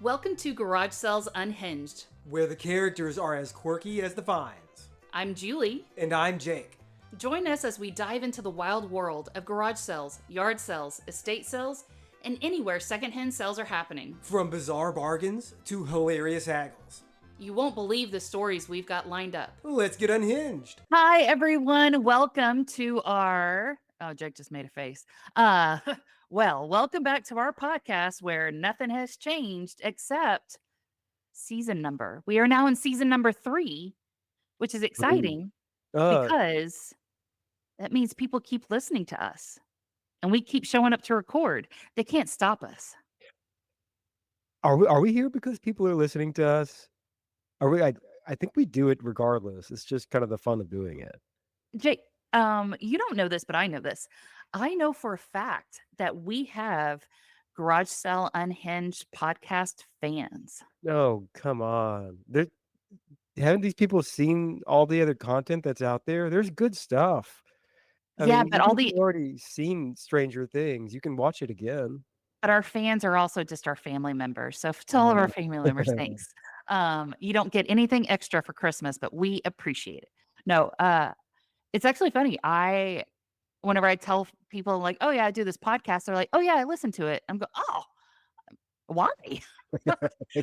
Welcome to Garage Cells Unhinged. where the characters are as quirky as the finds. I'm Julie. And I'm Jake. Join us as we dive into the wild world of garage sales, yard sales, estate sales, and anywhere secondhand sales are happening. From bizarre bargains to hilarious haggles. You won't believe the stories we've got lined up. Let's get unhinged. Hi, everyone. Welcome to our... Oh, Jake just made a face. Welcome back to our podcast where nothing has changed except season number. We are now in season number 3, which is exciting because that means people keep listening to us and we keep showing up to record. They can't stop us. Are we here because people are listening to us? Are we? I think we do it regardless. It's just kind of the fun of doing it. Jake, you don't know this, but I know this. I know for a fact that we have Garage Sale Unhinged podcast fans. Oh, come on. Haven't these people seen all the other content that's out there? There's good stuff. Yeah, but even if you've already seen Stranger Things, you can watch it again. But our fans are also just our family members. So to all of our family members, thanks. You don't get anything extra for Christmas, but we appreciate it. No, it's actually funny. Whenever I tell people like, oh yeah, I do this podcast, they're like, oh yeah, I listen to it. I'm going, oh, why?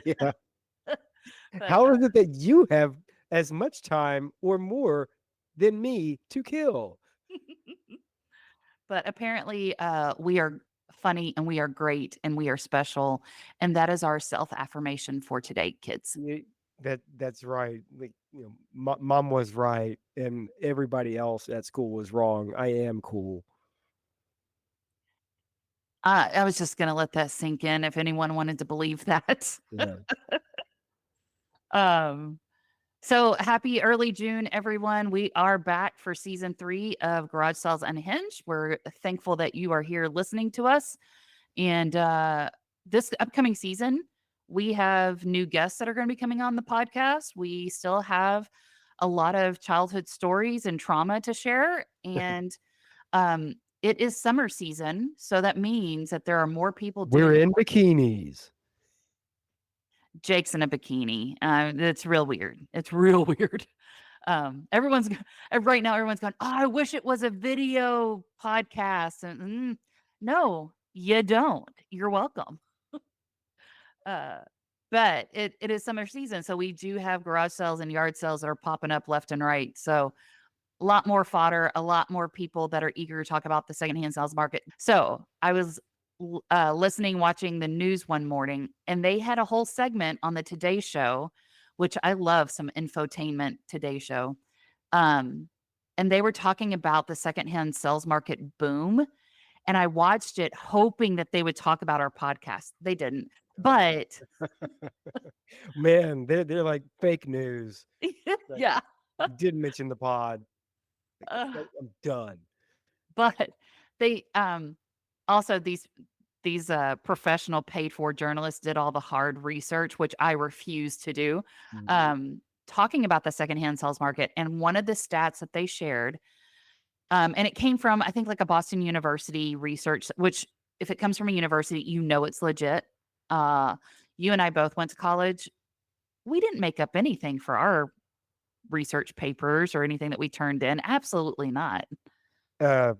Yeah. How is it that you have as much time or more than me to kill? But apparently we are funny and we are great and we are special. And that is our self-affirmation for today, kids. That's right. Like, mom was right and everybody else at school was wrong. I am cool. I was just going to let that sink in if anyone wanted to believe that. Yeah. So happy early June, everyone. We are back for season 3 of Garage Sales Unhinged. We're thankful that you are here listening to us. And this upcoming season, we have new guests that are going to be coming on the podcast. We still have a lot of childhood stories and trauma to share. And it is summer season. So that means that there are more people. We're in bikinis. Jake's in a bikini. It's real weird. It's real weird. Everyone's right now. Everyone's going, oh, I wish it was a video podcast. And no, you don't. You're welcome. But it is summer season. So we do have garage sales and yard sales that are popping up left and right. So a lot more fodder, a lot more people that are eager to talk about the secondhand sales market. So I was watching the news one morning, and they had a whole segment on the Today Show, which I love, some infotainment Today Show. And they were talking about the secondhand sales market boom. And I watched it hoping that they would talk about our podcast. They didn't. But man, they're like fake news. Yeah. Didn't mention the pod. I'm done. But they also these professional paid for journalists did all the hard research, which I refuse to do, talking about the secondhand sales market. And one of the stats that they shared, and it came from, I think, like a Boston University research, which if it comes from a university, it's legit. You and I both went to college. We didn't make up anything for our research papers or anything that we turned in. Absolutely not. I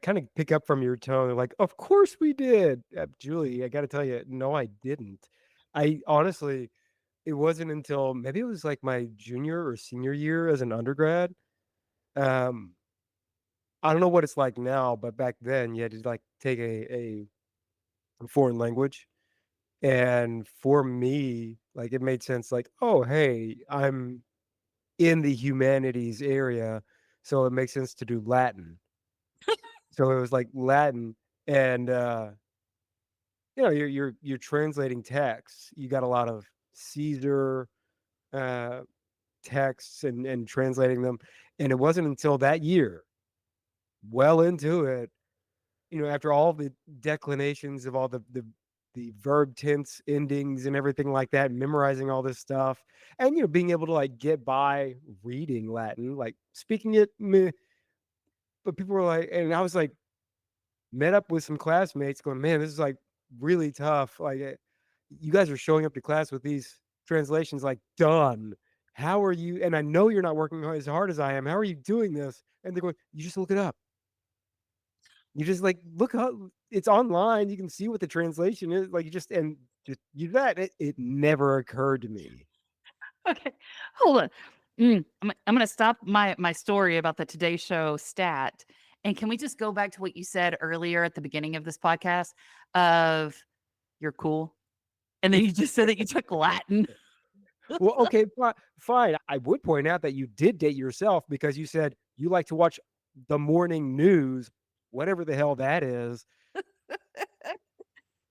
kind of pick up from your tone, like, of course we did. Julie, I got to tell you, no, I didn't. I honestly, it wasn't until maybe it was like my junior or senior year as an undergrad. I don't know what it's like now, but back then you had to like take a foreign language. And for me, like it made sense, like, oh, hey, I'm in the humanities area, so it makes sense to do Latin. So it was like Latin, and you're translating texts. You got a lot of Caesar texts and translating them, and it wasn't until that year, well into it, after all the declinations of all the verb tense endings and everything like that, memorizing all this stuff, and being able to like get by reading Latin, like speaking it, meh. But people were like, and I was like, met up with some classmates going, man, this is like really tough. Like you guys are showing up to class with these translations like done. How are you? And I know you're not working as hard as I am. How are you doing this? And they're going, you just look it up. You just like look up. It's online. You can see what the translation is. Like you just use that. It never occurred to me. Okay, hold on. I'm gonna stop my story about the Today Show stat, and can we just go back to what you said earlier at the beginning of this podcast of you're cool, and then you just said that you took Latin. Well, okay, fine. I would point out that you did date yourself because you said you like to watch the morning news, whatever the hell that is.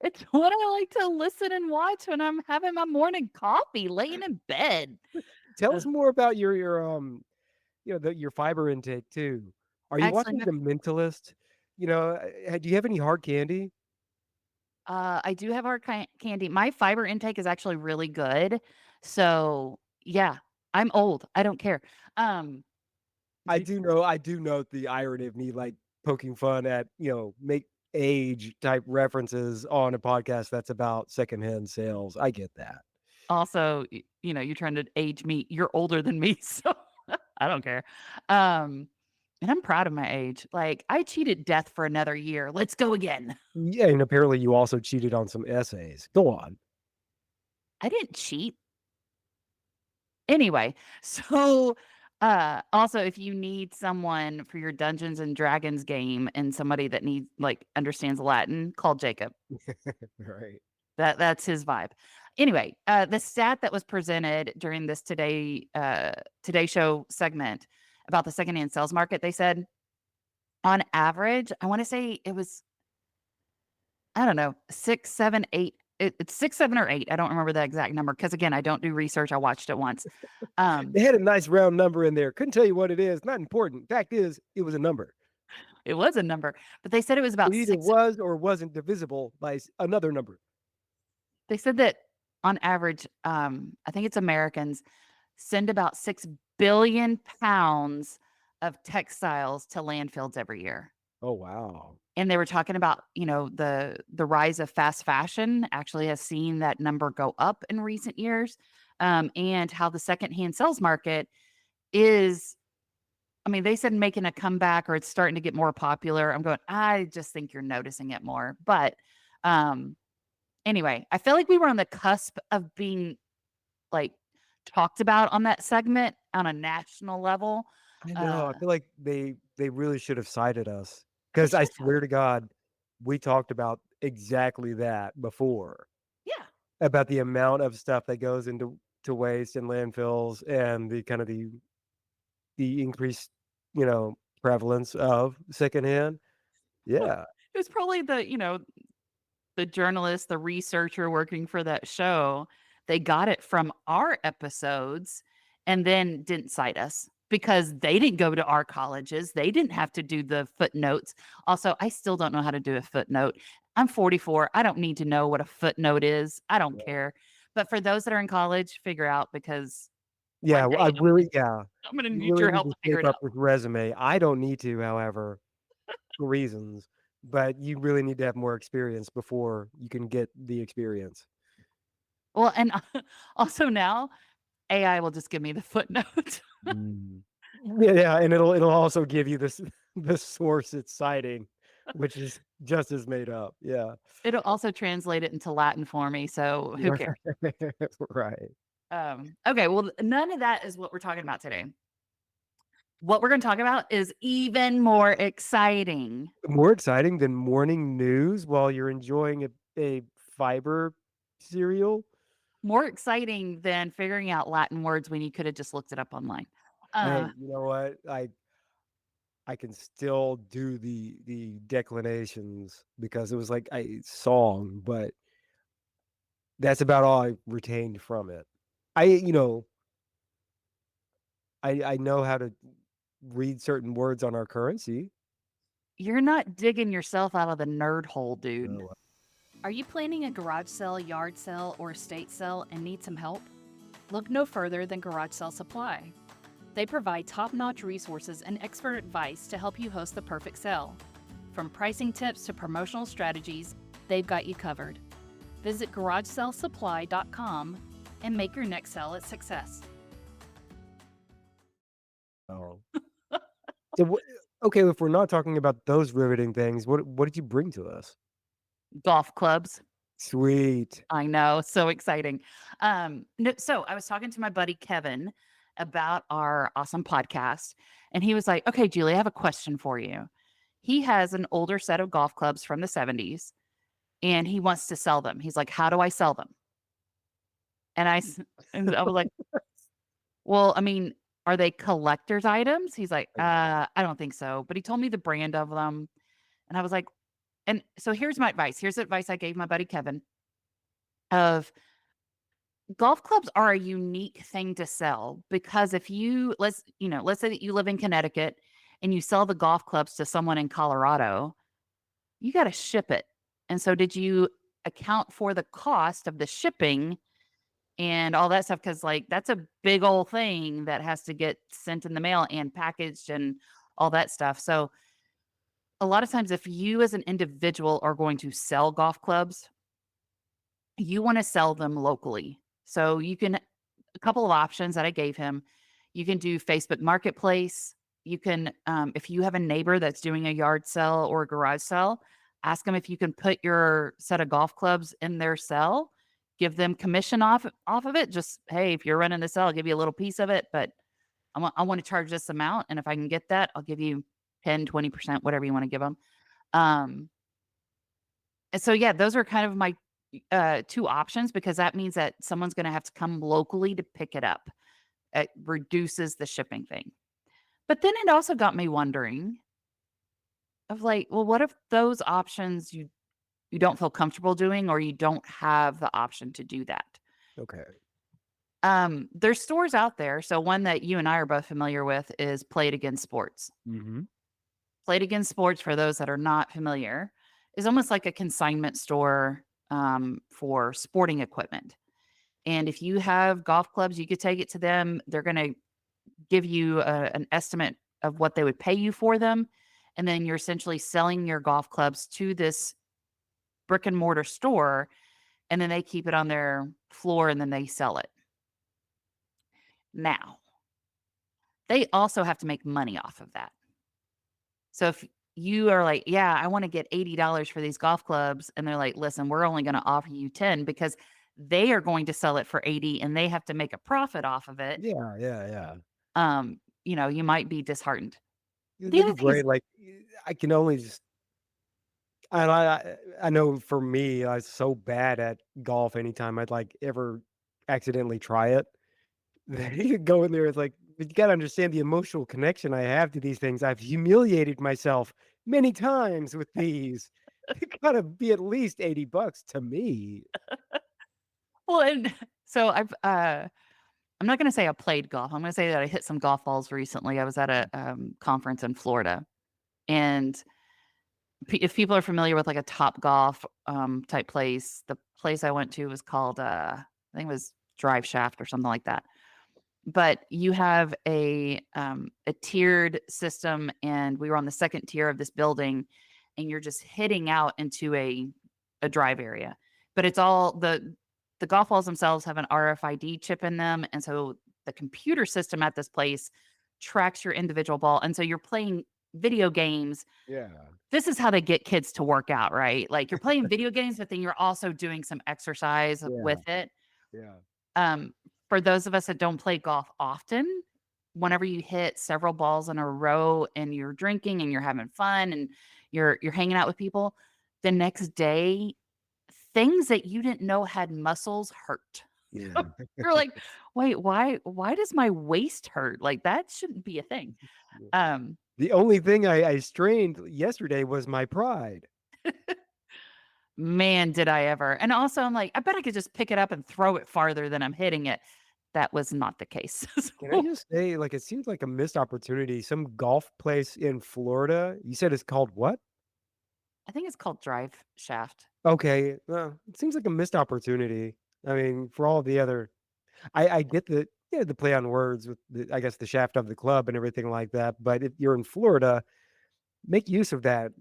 It's what I like to listen and watch when I'm having my morning coffee, laying in bed. Tell Uh, us more about your your fiber intake too. Are you Actually, watching The Mentalist? Do you have any hard candy? I do have hard candy. My fiber intake is actually really good. So yeah, I'm old. I don't care. Um, I do note the irony of me like poking fun at, make age type references on a podcast that's about secondhand sales. I get that. also, you're trying to age me. You're older than me, so I don't care. Um, and I'm proud of my age. Like I cheated death for another year. Let's go again. Yeah, and apparently you also cheated on some essays. Go on. I didn't cheat. Anyway, so also if you need someone for your Dungeons and Dragons game and somebody that needs like understands Latin, call Jacob. Right. That's his vibe. Anyway, the stat that was presented during this Today Show segment about the secondhand sales market, they said on average, I want to say it was, I don't know, 6, 7, 8. It's 6, 7, or 8. I don't remember the exact number because again, I don't do research. I watched it once. They had a nice round number in there. Couldn't tell you what it is. Not important. Fact is, it was a number. It was a number, but they said it was It about either 6. was or wasn't divisible by another number. They said that on average, I think it's Americans send about 6 billion pounds of textiles to landfills every year. Oh, wow. And they were talking about, the rise of fast fashion actually has seen that number go up in recent years, and how the secondhand sales market is, I mean, they said making a comeback or it's starting to get more popular. I'm going, I just think you're noticing it more. But anyway, I feel like we were on the cusp of being like talked about on that segment on a national level. I know. Uh, I feel like they really should have cited us they because I should have. swear to God, we talked about exactly that before Yeah. about the amount of stuff that goes into waste and landfills and the kind of the increased, prevalence of secondhand. Well, Yeah. it was probably the journalist, the researcher working for that show. They got it from our episodes and then didn't cite us because they didn't go to our colleges. They didn't have to do the footnotes. Also, I still don't know how to do a footnote. I'm 44. I don't need to know what a footnote is. I don't care. But for those that are in college, figure out because Yeah. one Well, day I'm going to you need really your need help to to figure shape it up out. this resume. I don't need to, however, for reasons, but you really need to have more experience before you can get the experience. Well, and also now AI will just give me the footnote. Mm. Yeah, and it'll also give you this the source it's citing, which is just as made up. Yeah. It'll also translate it into Latin for me, so who Right. cares? Right. Okay, well, none of that is what we're talking about today. What we're gonna talk about is even more exciting. More exciting than morning news while you're enjoying a fiber cereal. More exciting than figuring out Latin words when you could have just looked it up online. Uh, Hey, you know what? I can still do the declinations because it was like a song, but that's about all I retained from it. I you know, I know how to read certain words on our currency. you're not digging yourself out of the nerd hole, dude. So, Are you planning a garage sale, yard sale, or estate sale and need some help? Look no further than Garage Sale Supply. They provide top-notch resources and expert advice to help you host the perfect sale. From pricing tips to promotional strategies, they've got you covered. Visit GarageSaleSupply.com and make your next sale a success. Oh. So okay, if we're not talking about those riveting things, what did you bring to us? Golf clubs. Sweet. I know, so exciting. No, so I was talking to my buddy Kevin about our awesome podcast, and he was like, "Okay, Julie, I have a question for you." He has an older set of golf clubs from the 70s, and he wants to sell them. He's like, "How do I sell them?" And and I was like, "Well, I mean, are they collector's items?" He's like, I don't think so." But he told me the brand of them, and I was like, and so here's my advice. Here's the advice I gave my buddy Kevin of golf clubs are a unique thing to sell because if you let's say that you live in Connecticut and you sell the golf clubs to someone in Colorado, you got to ship it. And so did you account for the cost of the shipping and all that stuff? Because like that's a big old thing that has to get sent in the mail and packaged and all that stuff. So a lot of times if you as an individual are going to sell golf clubs, you want to sell them locally. So you can a couple of options that I gave him. You can do Facebook Marketplace. You can, if you have a neighbor that's doing a yard sale or a garage sale, ask them if you can put your set of golf clubs in their sale. Give them commission off of it. Just hey, if you're running the sale, I'll give you a little piece of it, but I want to charge this amount, and if I can get that, I'll give you 10, 20%, whatever you want to give them. Um, and so yeah, those are kind of my two options because that means that someone's going to have to come locally to pick it up. It reduces the shipping thing. But then it also got me wondering of like, well, what if those options you don't feel comfortable doing or you don't have the option to do that? Okay. There's stores out there. So one that you and I are both familiar with is Play It Again Sports. Mm-hmm. Play It Again Sports, for those that are not familiar, is almost like a consignment store for sporting equipment. And if you have golf clubs, you could take it to them. They're going to give you an estimate of what they would pay you for them. And then you're essentially selling your golf clubs to this brick and mortar store. And then they keep it on their floor and then they sell it. Now, they also have to make money off of that. So if you are like, yeah, I want to get $80 for these golf clubs, and they're like, listen, we're only going to offer you 10 because they are going to sell it for 80 and they have to make a profit off of it. Yeah. You might be disheartened. The That'd other be thing is, great. Like I can only just and I know for me, I was so bad at golf anytime I'd like ever accidentally try it. You could go in there, it's like, but you gotta understand the emotional connection I have to these things. I've humiliated myself many times with these. It gotta be at least $80 to me. well, and so I'm not going to say I played golf. I'm going to say that I hit some golf balls recently. I was at a conference in Florida, and if people are familiar with like a Top Golf type place, the place I went to was called I think it was Drive Shaft or something like that. But you have a tiered system, and we were on the second tier of this building, and you're just hitting out into a drive area. But it's all the golf balls themselves have an RFID chip in them, and so the computer system at this place tracks your individual ball, and so you're playing video games. Yeah. This is how they get kids to work out, right? Like you're playing video games, but then you're also doing some exercise Yeah. with it. Yeah. Um, for those of us that don't play golf often, whenever you hit several balls in a row and you're drinking and you're having fun and you're hanging out with people, the next day, things that you didn't know had muscles hurt. Yeah. You're like, wait, why does my waist hurt? Like that shouldn't be a thing. Um, The only thing I strained yesterday was my pride. Man, did I ever. And also I'm like, I bet I could just pick it up and throw it farther than I'm hitting it. That was not the case. Can I just say, like, it seems like a missed opportunity. Some golf place in Florida. You said it's called what? I think it's called Drive Shaft. Okay. Well, it seems like a missed opportunity. I mean, for all the other, I get the play on words with I guess the shaft of the club and everything like that. But if you're in Florida, make use of that.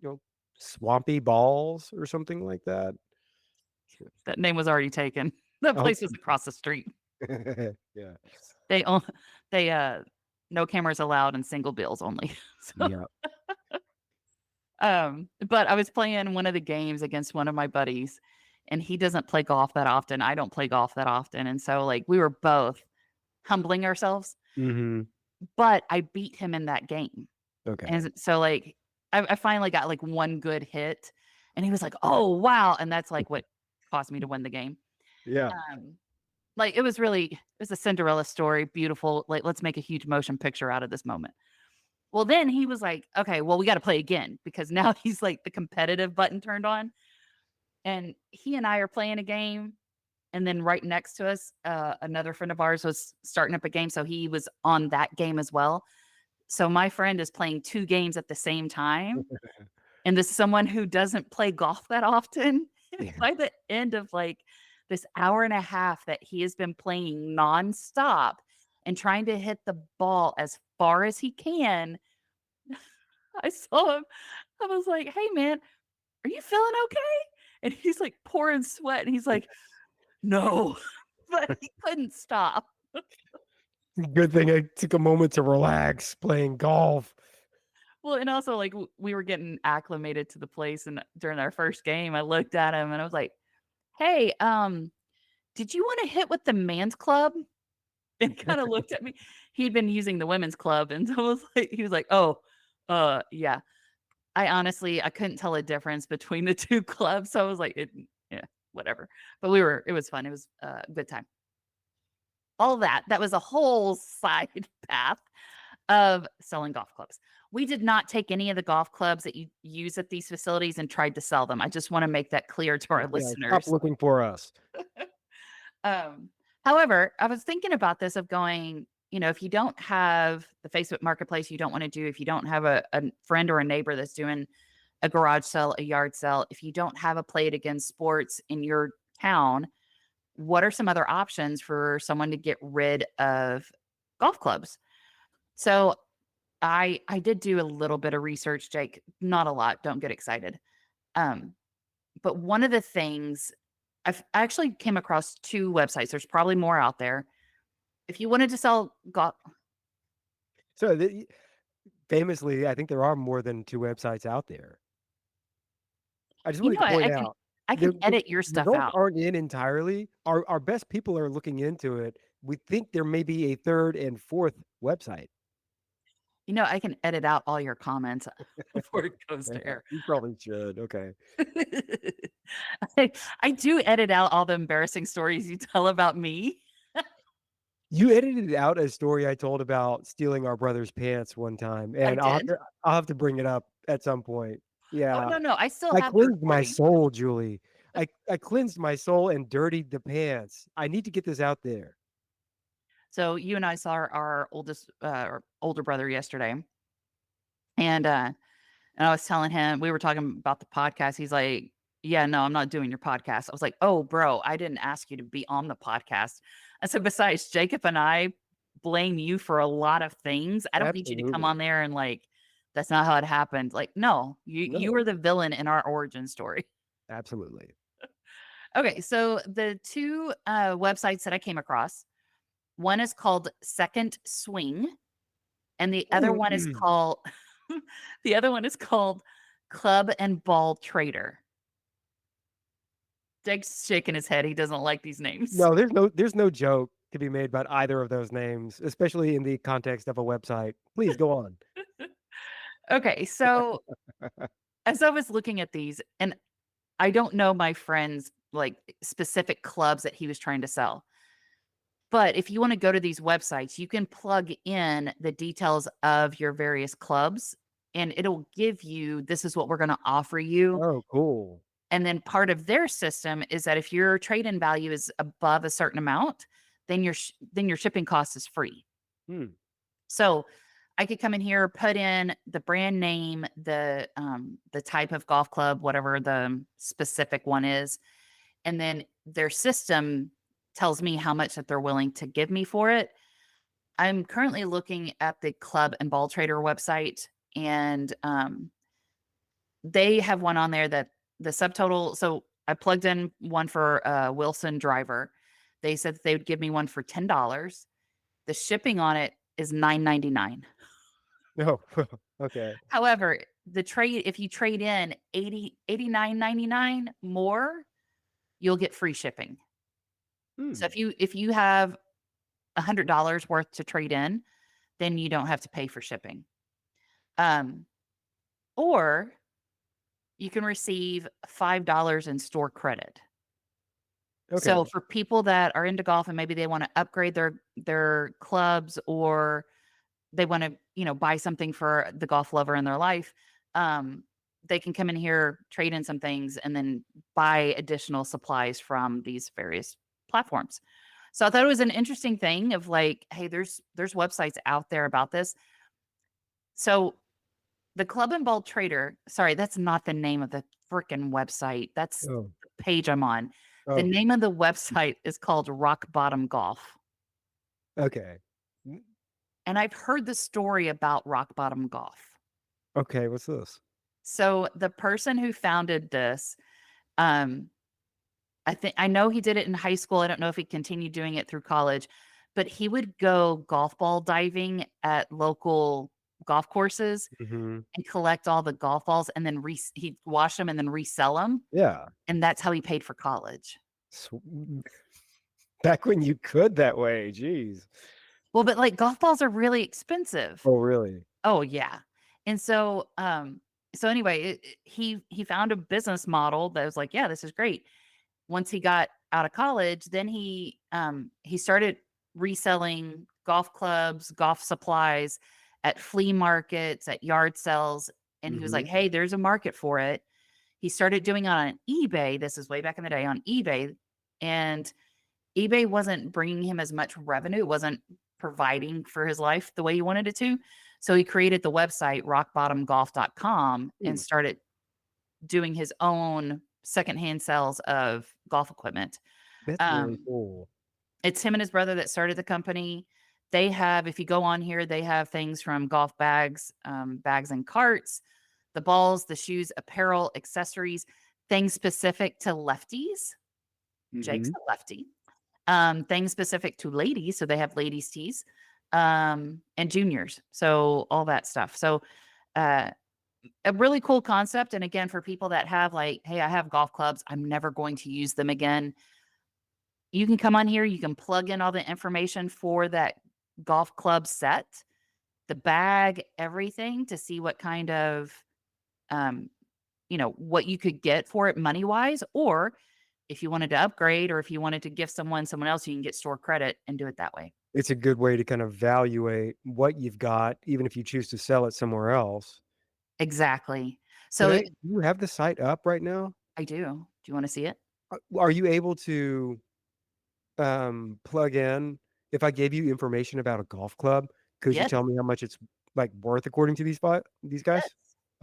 Swampy balls or something like that. That name was already taken. That Oh, place was across the street. yeah. They own they no cameras allowed and single bills only. So Yeah. but I was playing one of the games against one of my buddies, and he doesn't play golf that often. I don't play golf that often. And so like we were both humbling ourselves, Hmm. but I beat him in that game. Okay. And so like I finally got like one good hit and he was like, "Oh wow." And that's like what caused me to win the game. Yeah. Um like it was a Cinderella story, beautiful. Like let's make a huge motion picture out of this moment. Well, then he was like, "Okay, well we got to play again," because now he's like the competitive button turned on. And he and I are playing a game. And then right next to us, another friend of ours was starting up a game. So he was on that game as well. So my friend is playing 2 games at the same time. And this is someone who doesn't play golf that often. Yeah. By the end of like this hour and a half that he has been playing nonstop and trying to hit the ball as far as he can, I saw him. I was like, "Hey man, are you feeling okay?" And he's like pouring sweat and he's like, "No." But he couldn't stop. Good thing I took a moment to relax playing golf. Well, and also like we were getting acclimated to the place, and during our first game, I looked at him and I was like, "Hey, did you want to hit with the man's club?" And he kind of looked at me. He'd been using the women's club, and so I was like, he was like, "Oh, yeah." I couldn't tell a difference between the 2 clubs, so I was like, yeah, whatever. But it was fun. It was a good time. All that was a whole side path of selling golf clubs. We did not take any of the golf clubs that you use at these facilities and tried to sell them. I just want to make that clear to our Yeah. Stop listeners. looking for us. Um, however, I was thinking about this of going, if you don't have the Facebook marketplace, you don't want to do, if you don't have a friend or a neighbor that's doing a garage sale, a yard sale, if you don't have a Play It Again Sports in your town, what are some other options for someone to get rid of golf clubs? So I did do a little bit of research, Jake, not a lot, don't get excited. Um, but one of the things I actually came across 2 websites. There's probably more out there. If you wanted to sell golf, So famously, I think there are more than 2 websites out there. I just wanted to point out I can edit your the stuff results out. aren't in entirely. Our best people are looking into it. We think there may be a 3rd and 4th website. I can edit out all your comments before it goes to air. You probably should. Okay. I do edit out all the embarrassing stories you tell about me. You edited out a story I told about stealing our brother's pants one time, and did? I'll have to bring it up at some point. Oh, Yeah. no, I still I have the cleansed my recording. soul, Julie. I cleansed my soul and dirtied the pants. I need to get this out there. So you and I saw our older brother yesterday, and I was telling him, we were talking about the podcast. He's like, "Yeah, no, I'm not doing your podcast." I was like, "Oh, bro, I didn't ask you to be on the podcast." I said, "Besides, Jacob and I blame you for a lot of things. I don't need you to come Absolutely. on there and like, that's not how it happened." Like, no, you No, were the villain in our origin story. absolutely. Okay, so the 2 websites that I came across, one is called Second Swing, and the other one is Mm. called the other one is called Club and Ball Trader. Jake's shaking his head. He doesn't like these names. No, there's no joke to be made about either of those names, especially in the context of a website. Please go on. Okay, so as I was looking at these, and I don't know my friend's like specific clubs that he was trying to sell. But if you want to go to these websites, you can plug in the details of your various clubs and it'll give you, this is what we're going to offer you. Oh, cool. And then part of their system is that if your trade-in value is above a certain amount, then your shipping cost is free. Hmm. So I could come in here, put in the brand name, the type of golf club, whatever the specific one is, and then their system tells me how much that they're willing to give me for it. I'm currently looking at the Club and Ball Trader website, and they have one on there that the subtotal. So I plugged in one for Wilson driver. They said that they would give me one for $10. The shipping on it is $9.99. Oh, okay. However, the trade if you trade in 89.99 more, you'll get free shipping. So Hmm. if you have $100 worth to trade in, then you don't have to pay for shipping. Um, or you can receive $5 in store credit. So Okay. for people that are into golf and maybe they want to upgrade their clubs, or they want to, buy something for the golf lover in their life, um, they can come in here, trade in some things, and then buy additional supplies from these various platforms. So I thought it was an interesting thing of like, hey, there's websites out there about this. So the Club and Ball Trader, sorry, that's not the name of the freaking website. That's Oh. the page I'm on. The Oh. name of the website is called Rock Bottom Golf. Okay. Mm, And I've heard the story about Rock Bottom Golf. Okay. What's this? So the person who founded this, um, I know he did it in high school. I don't know if he continued doing it through college, but he would go golf ball diving at local golf courses Hmm. and collect all the golf balls, and then he'd wash them and then resell them, Yeah. and that's how he paid for college. Sw- Back when you could that way. Jeez. Well, but like golf balls are really expensive. Oh, really? Oh yeah. And so anyway, he found a business model that was like, yeah, this is great. Once he got out of college, then he started reselling golf clubs, golf supplies at flea markets, at yard sales, and he was like, Hmm. "Hey, there's a market for it." He started doing it on eBay. This is way back in the day on eBay, and eBay wasn't bringing him as much revenue. It wasn't providing for his life the way he wanted it to. So he created the website rockbottomgolf.com and started doing his own secondhand sales of golf equipment. That's really Um, cool. it's him and his brother that started the company. They have, if you go on here, they have things from golf bags, bags and carts, the balls, the shoes, apparel, accessories, things specific to lefties. Jake's Hmm. a lefty. Things specific to ladies. So they have ladies' tees, and juniors. So all that stuff. So, uh, a really cool concept. And again, for people that have like, hey, I have golf clubs, I'm never going to use them again. You can come on here, you can plug in all the information for that golf club set, the bag, everything to see what kind of, um, what you could get for it money wise. Or if you wanted to upgrade, or if you wanted to give someone else, you can get store credit and do it that way. It's a good way to kind of evaluate what you've got, even if you choose to sell it somewhere else. Exactly. Can So I? Do you have the site up right now? I do. Do you want to see it? Are you able to plug in? If I gave you information about a golf club, could you Yes. tell me how much it's like worth according to these guys? Yes.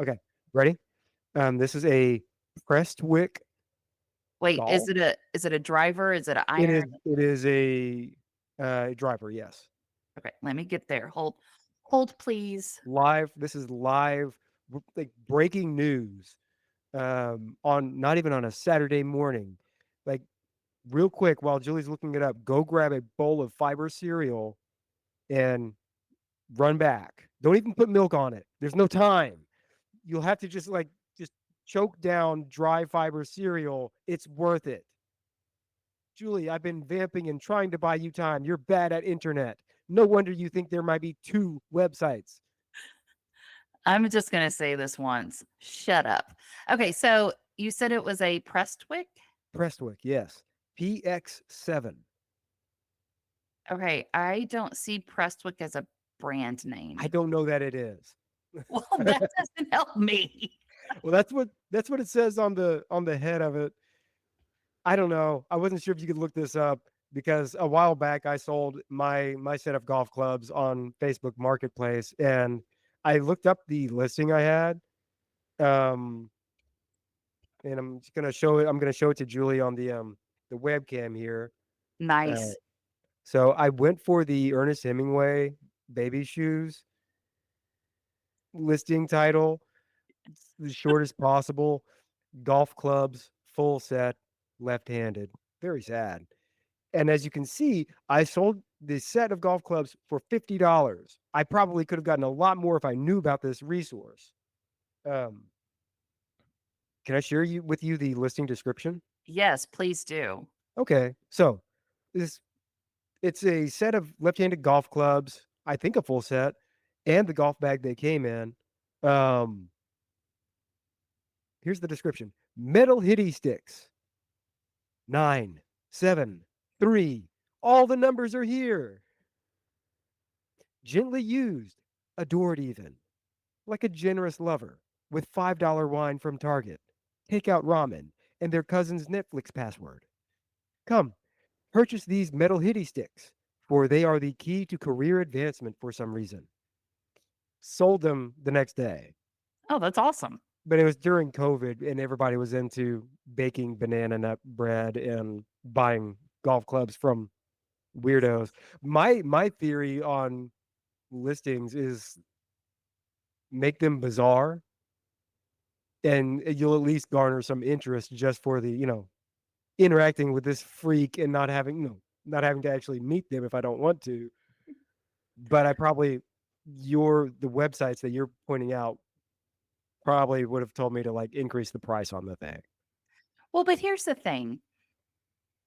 Okay, ready? This is a Prestwick Wait, golf. is it a driver? Is it an It is. iron? It is a driver. Yes, Okay, let me get there. Hold, please. live. This is live, like breaking news. On not even on a Saturday morning, like real quick while Julie's looking it up. Go grab a bowl of fiber cereal and run back. Don't even put milk on it. There's no time. You'll have to just choke down dry fiber cereal. It's worth it. Julie, I've been vamping and trying to buy you time. You're bad at internet. No wonder you think there might be two websites. I'm just gonna say this once. Shut up. Okay, so you said it was a Prestwick? Prestwick, yes. PX7. Okay, I don't see Prestwick as a brand I name. don't know that it is. Well, that doesn't help me. Well, that's what it says on the head of it. I don't know. I wasn't sure if you could look this up because a while back I sold my set of golf clubs on Facebook Marketplace, and I looked up the listing I had. Um, and I'm just gonna show it. I'm gonna show it to Julie on the webcam here. Uh, Nice. so I went for the Ernest Hemingway baby shoes listing title, the shortest possible. Golf clubs full set, left-handed. Very sad. And as you can see, I sold this set of golf clubs for $50. I probably could have gotten a lot more if I knew about this resource. Um, can I share with you the listing description? Yes, please do. Okay, so this it's a set of left-handed golf clubs, I think a full set, and the golf bag they came in. Um, Here's the description. Metal hitty sticks. 9, 7, 3. All the numbers are here. Gently used, adored even, like a generous lover, with $5 wine from Target, takeout ramen, and their cousin's Netflix password. Come, purchase these metal hitty sticks, for they are the key to career advancement for some reason. Sold them the next day. Oh, that's awesome. But it was during COVID and everybody was into baking banana nut bread and buying golf clubs from weirdos. My theory on listings is make them bizarre and you'll at least garner some interest just for the, interacting with this freak and not having, not having to actually meet them if I don't want to. But I probably the websites that you're pointing out probably would have told me to like increase the price on the thing. Well, but here's the thing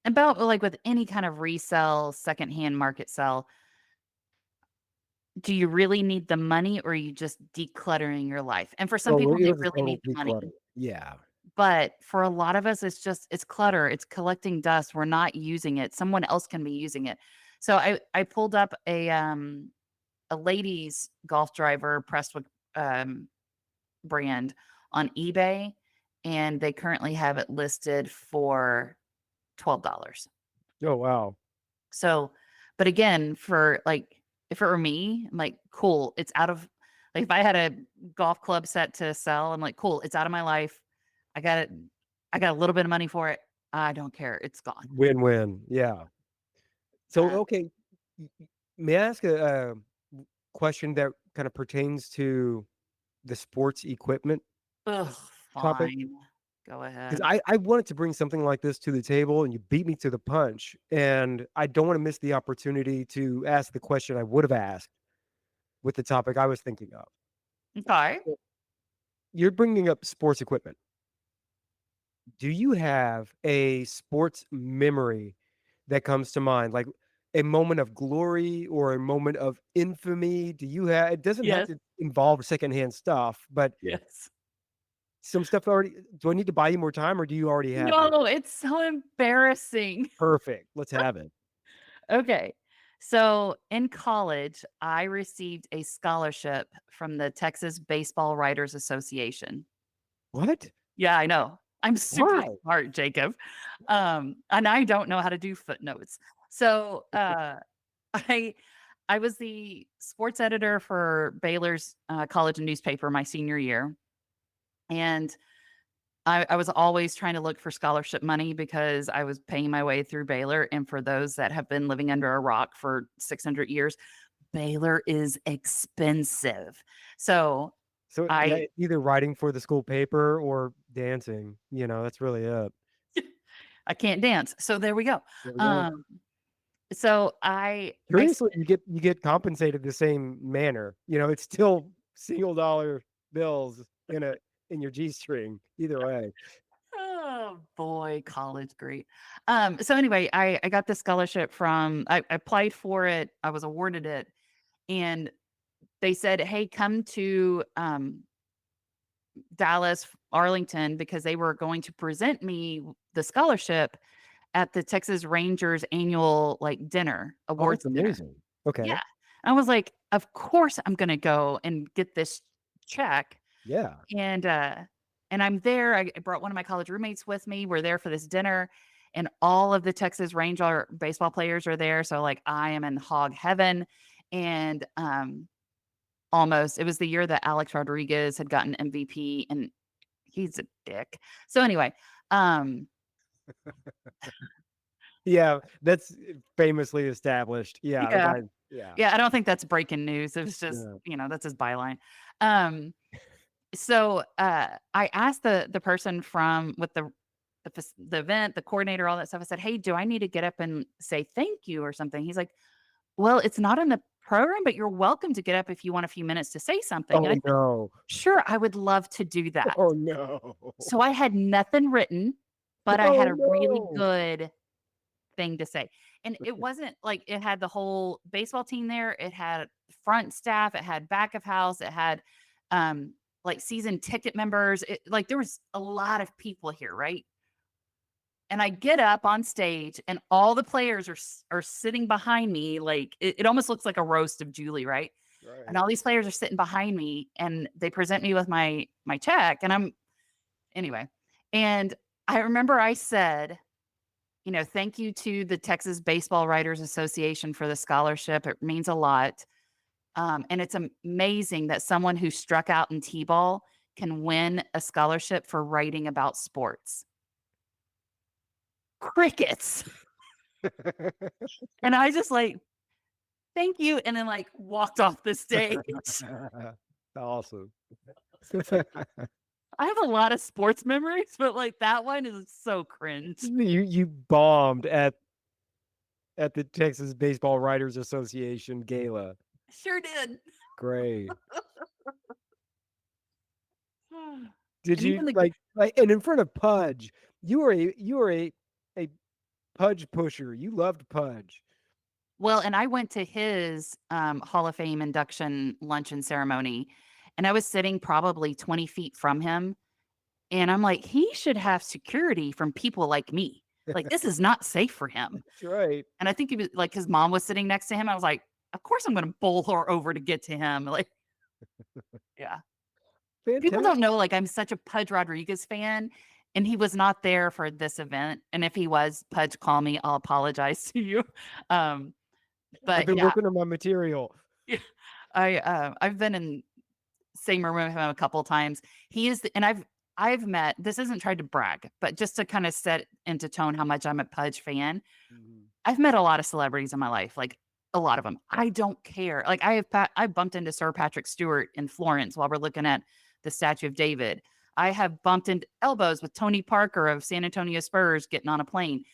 about like with any kind of resell, secondhand market sell, do you really need the money or are you just decluttering your life? And for some Oh, people, it they was a really total need the money. declutter. Yeah. But for a lot of us, it's clutter. It's collecting dust. We're not using it. Someone else can be using it. So I pulled up a ladies golf driver Prestwick brand on eBay, and they currently have it listed for $12. Oh, wow. So, but again, for like, if it were me, I'm like, cool, it's out of, like, if I had a golf club set to sell, I'm like, cool, it's out of my life. I got it. I got a little bit of money for it. I don't care. It's gone. Win-win. Yeah. So, Uh, okay, may I ask a question that kind of pertains to the sports equipment ugh, topic? fine. Go Because ahead. I wanted to bring something like this to the table, and you beat me to the punch, and I don't want to miss the opportunity to ask the question I would have asked with the topic I was thinking of. Okay. So, you're bringing up sports equipment. Do you have a sports memory that comes to mind, like a moment of glory or a moment of infamy? Do you have it doesn't have Yes. to involve secondhand stuff, but Yes. some stuff already do I need to buy you more time or do you already have it? No, it's so embarrassing. Perfect. Let's have it. Okay. So in college, I received a scholarship from the Texas Baseball Writers Association. What? Yeah, I know. I'm super Why? smart, Jacob. And I don't know how to do footnotes. So I I was the sports editor for Baylor's college newspaper my senior year. And I was always trying to look for scholarship money because I was paying my way through Baylor. And for those that have been living under a rock for 600 years, Baylor is expensive. So So yeah, I either writing for the school paper or dancing, that's really it. I can't dance. So there we go. There we go. Um, so I Curiously, you get compensated the same manner. It's still single dollar bills in your G string. Either way. oh boy, college, great. So anyway, I got this scholarship from I applied for it, I was awarded it, and they said, "Hey, come to Dallas, Arlington," because they were going to present me the scholarship at the Texas Rangers annual like dinner, Oh, awards that's dinner. amazing. Okay. Yeah. I was like, of course I'm gonna go and get this check. Yeah. And I'm there. I brought one of my college roommates with me. We're there for this dinner, and all of the Texas Ranger baseball players are there. So like I am in hog heaven. And almost it was the year that Alex Rodriguez had gotten MVP, and he's a dick. So anyway, um, Yeah, that's famously established. Yeah, the yeah. guy yeah. Yeah, I don't think that's breaking news. It was just, Yeah. that's his byline. Um, so I asked the person from with the the event, the coordinator, all that stuff. I said, "Hey, do I need to get up and say thank you or something?" He's like, "Well, it's not in the program, but you're welcome to get up if you want a few minutes to say something." And I Oh said, no. "Sure, I would love to do that." Oh no. So I had nothing written, but I had Oh a really no. good thing to say. And it wasn't like it had the whole baseball team there. It had front staff, it had back of house, it had um like season ticket members. Like there was a lot of people here, right? And I get up on stage and all the players are sitting behind me. Like it almost looks like a roast of Julie, right? And Right. all these players are sitting behind me and they present me with my check. And I'm anyway. And I remember I said, thank you to the Texas Baseball Writers Association for the scholarship. It means a lot. And it's amazing that someone who struck out in T-ball can win a scholarship for writing about sports. Crickets. And I just like, thank you. And then like walked off the stage. Awesome. I have a lot of sports memories, but like that one is so cringe. You bombed at the Texas Baseball Writers Association gala. Sure did. Great. Did And you even the like and in front of Pudge? You were a Pudge pusher. You loved Pudge. Well, and I went to his Hall of Fame induction luncheon ceremony, and I was sitting probably 20 feet from him. And I'm like, he should have security from people like me. Like, this is not safe for him. That's right. And I think he was like, his mom was sitting next to him. I was like, of course I'm going to bowl her over to get to him. Like, yeah. People Fantastic. don't know, like, I'm such a Pudge Rodriguez fan, and he was not there for this event. And if he was, Pudge, call me. I'll apologize to you. I've But been yeah, working on my material. I've been in same room with him a couple times. He is, and I've met. This isn't tried to brag, but just to kind of set into tone how much I'm a Pudge fan. I've met a lot of celebrities in my life, like a lot of them. I don't care. Like I bumped into Sir Patrick Stewart in Florence while we're looking at the Statue of David. I have bumped into elbows with Tony Parker of San Antonio Spurs getting on a plane.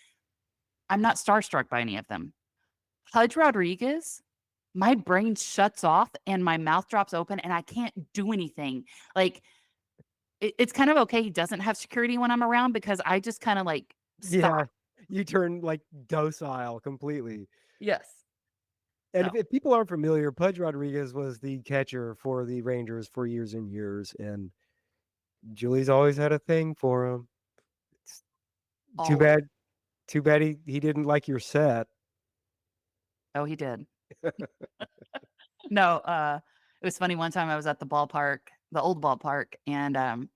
I'm not starstruck by any of them. Pudge Rodriguez, my brain shuts off and my mouth drops open and I can't do anything. Like it's kind of okay he doesn't have security when I'm around because I just kind of like stop. Yeah, you turn like docile completely. Yes. And So if people aren't familiar, Pudge Rodriguez was the catcher for the Rangers for years and years, and Julie's always had a thing for him. It's too always. bad. Too bad he didn't like your set. Oh, he did. No, it was funny. One time I was at the ballpark, the old ballpark, and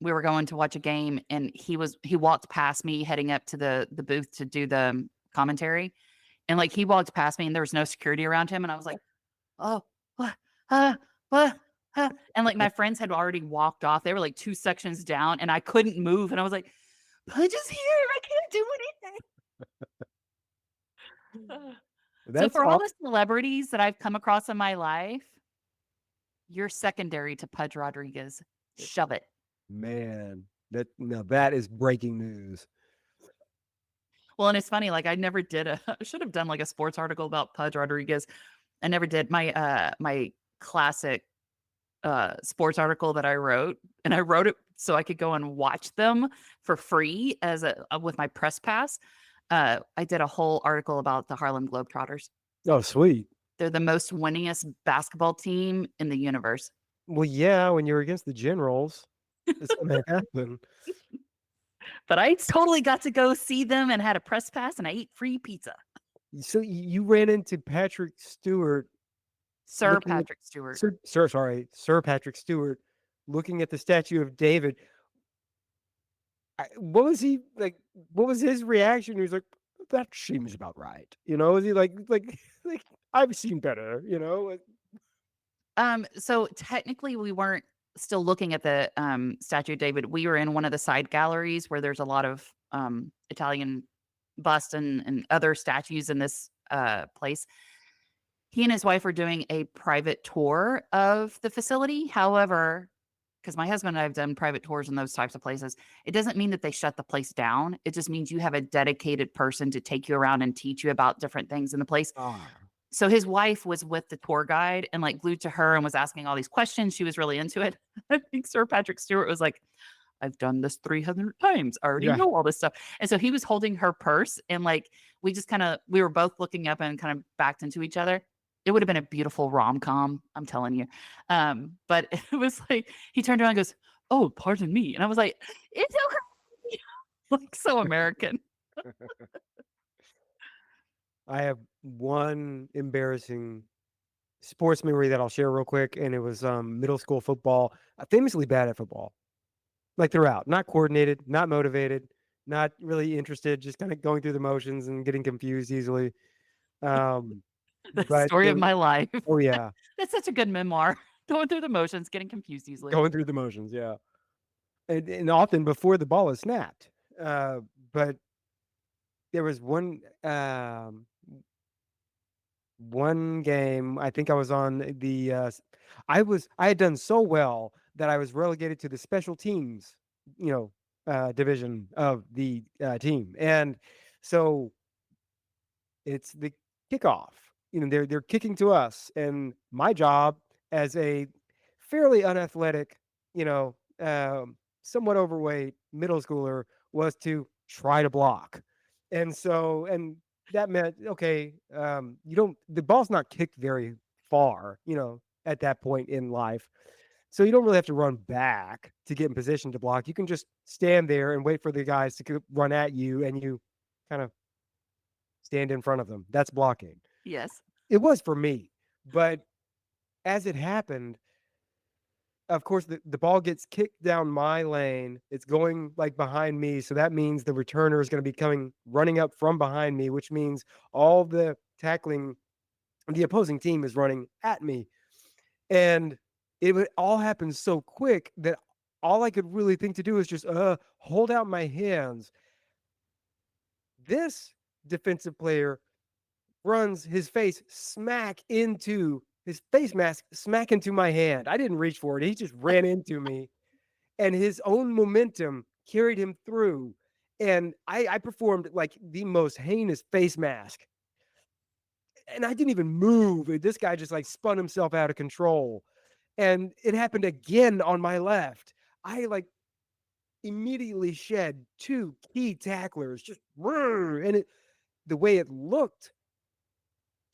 we were going to watch a game, and he walked past me heading up to the booth to do the commentary, and like he walked past me, and there was no security around him, and I was like, oh, what, what, and like my friends had already walked off. They were like 2 sections down, and I couldn't move, and I was like, Pudge is here. I can't do anything. So That's for all all. the celebrities that I've come across in my life, you're secondary to Pudge Rodriguez. Shove it. Man, that is breaking news. Well, and it's funny, like I never did I should have done like a sports article about Pudge Rodriguez. I never did my classic sports article that I wrote, and I wrote it so I could go and watch them for free as with my press pass. I did a whole article about the Harlem Globetrotters. Oh, sweet. They're the most winningest basketball team in the universe. Well, yeah, when you're against the Generals, it's gonna happen. But I totally got to go see them and had a press pass and I ate free pizza. So you ran into Patrick Stewart, Sir looking at Patrick Stewart. Sir Patrick Stewart, looking at the statue of David. What was he like? What was his reaction? He was like, "That seems about right." Was he like I've seen better? So technically we weren't still looking at the statue of David. We were in one of the side galleries where there's a lot of Italian bust and other statues in this place. He and his wife are doing a private tour of the facility. However, because my husband and I have done private tours in those types of places. It doesn't mean that they shut the place down. It just means you have a dedicated person to take you around and teach you about different things in the place. Ah, So his wife was with the tour guide and like glued to her and was asking all these questions. She was really into it. I think Sir Patrick Stewart was like, I've done this 300 times. I already yeah. know all this stuff. And so he was holding her purse and like we were both looking up and kind of backed into each other. It would have been a beautiful rom-com, I'm telling you. But it was like he turned around and goes, "Oh, pardon me." And I was like, "It's okay." Like so American. I have one embarrassing sports memory that I'll share real quick, and it was middle school football. Famously bad at football, like throughout, not coordinated, not motivated, not really interested, just kind of going through the motions and getting confused easily. Um, The but story of my life. oh yeah, That's such a good memoir. Going through the motions, getting confused easily. going through the motions, yeah, and often before the ball is snapped. But there was one game, I think I was on the I had done so well that I was relegated to the special teams, division of the team. And so it's the kickoff. They're kicking to us, and my job as a fairly unathletic, somewhat overweight middle schooler was to try to block. And that meant, okay, the ball's not kicked very far, at that point in life. So you don't really have to run back to get in position to block. You can just stand there and wait for the guys to run at you, and you kind of stand in front of them. That's blocking. Yes. It was for me. But as it happened, of course, the ball gets kicked down my lane. It's going like behind me. So that means the returner is going to be running up from behind me, which means all the tackling, the opposing team is running at me. And it would all happen so quick that all I could really think to do is just hold out my hands. This defensive player runs his face his face mask smack into my hand. I didn't reach for it. He just ran into me, and his own momentum carried him through. And I performed like the most heinous face mask, and I didn't even move. This guy just like spun himself out of control. And it happened again on my left. I like immediately shed two key tacklers, and the way it looked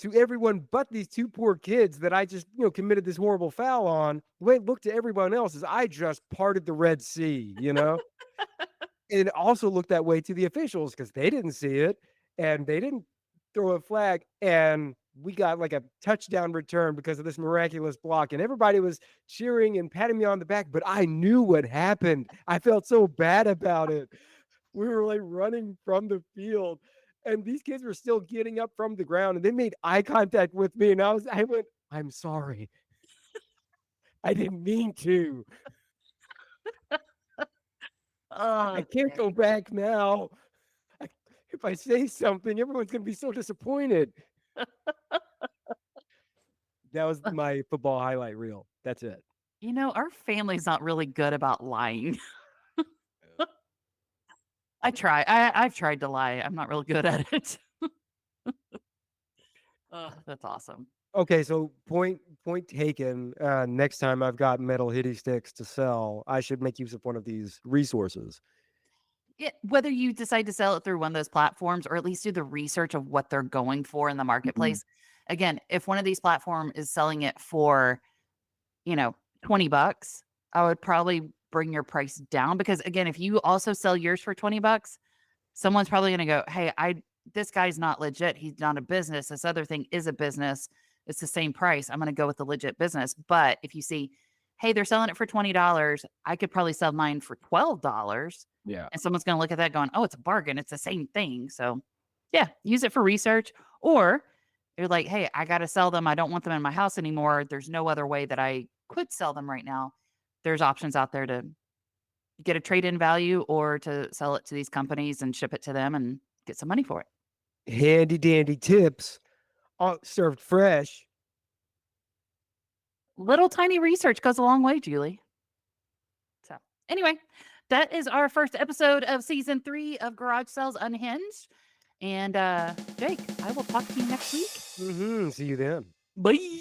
to everyone but these two poor kids that I just, committed this horrible foul on, the way it looked to everyone else is I just parted the Red Sea, And it also looked that way to the officials because they didn't see it and they didn't throw a flag, and we got like a touchdown return because of this miraculous block, and everybody was cheering and patting me on the back, but I knew what happened. I felt so bad about it. We were like running from the field, and these kids were still getting up from the ground, and they made eye contact with me, and I went, "I'm sorry. I didn't mean to. I can't go back now. If I say something, everyone's going to be so disappointed." That was my football highlight reel. That's it. Our family's not really good about lying. I try. I've tried to lie. I'm not really good at it. Oh, that's awesome. Okay, so point taken. Next time I've got metal hitty sticks to sell, I should make use of one of these resources. Yeah, whether you decide to sell it through one of those platforms or at least do the research of what they're going for in the marketplace. Again, if one of these platforms is selling it for, $20, I would probably bring your price down because again, if you also sell yours for $20, someone's probably going to go, "Hey, this guy's not legit. He's not a business. This other thing is a business. It's the same price. I'm going to go with the legit business." But if you see, "Hey, they're selling it for $20. I could probably sell mine for $12." Yeah. And someone's going to look at that going, "Oh, it's a bargain. It's the same thing." So yeah, use it for research. Or you're like, "Hey, I got to sell them. I don't want them in my house anymore. There's no other way that I could sell them right now." There's options out there to get a trade-in value or to sell it to these companies and ship it to them and get some money for it. Handy dandy tips, all served fresh. Little tiny research goes a long way, Julie. Anyway, that is our first episode of season 3 of Garage Sales Unhinged. And Jake, I will talk to you next week. See you then. Bye.